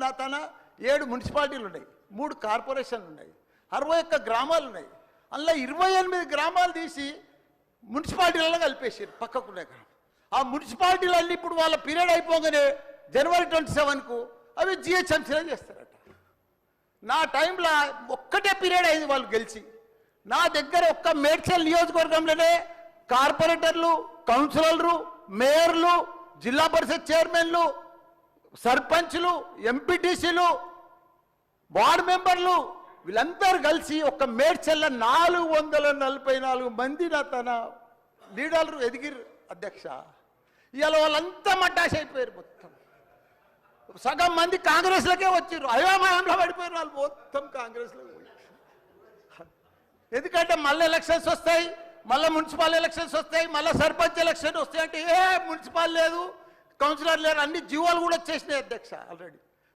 నా తన 7 మున్సిపాలిటీలు ఉన్నాయి, 3 కార్పొరేషన్లు ఉన్నాయి, 61 గ్రామాలు ఉన్నాయి. అందులో 28 గ్రామాలు తీసి మున్సిపాలిటీలలో కలిపేసారు పక్కకునే గ్రామం. ఆ మున్సిపాలిటీలన్నీ ఇప్పుడు వాళ్ళ పీరియడ్ అయిపోగానే జనవరి 27కు అవి జిహెచ్ఎంసీలో చేస్తారట. నా టైంలో ఒక్కటే పీరియడ్ అయింది వాళ్ళు గెలిచి. నా దగ్గర ఒక్క మేడ్చల్ నియోజకవర్గంలోనే కార్పొరేటర్లు, కౌన్సిలర్లు, మేయర్లు, జిల్లా పరిషత్ చైర్మన్లు, సర్పంచ్లు, ఎంపీటీసీలు, వార్డు మెంబర్లు వీళ్ళందరూ కలిసి ఒక్క మేడ్చల్ల 444 మంది నా తన లీడర్లు ఎదిగిరు అధ్యక్ష. ఇవాళ వాళ్ళంతా మడ్డాష్ అయిపోయారు. మొత్తం సగం మంది కాంగ్రెస్లకే వచ్చారు, అయోమయంలో పడిపోయారు వాళ్ళు మొత్తం కాంగ్రెస్లో. ఎందుకంటే మళ్ళీ ఎలక్షన్స్ వస్తాయి, మళ్ళీ మున్సిపల్ ఎలక్షన్స్ వస్తాయి, మళ్ళీ సర్పంచ్ ఎలక్షన్ వస్తాయి. అంటే ఏ మున్సిపల్ లేదు, కౌన్సిలర్ లేరు, అన్ని జీవోలు కూడా వచ్చేసినాయి అధ్యక్ష ఆల్రెడీ.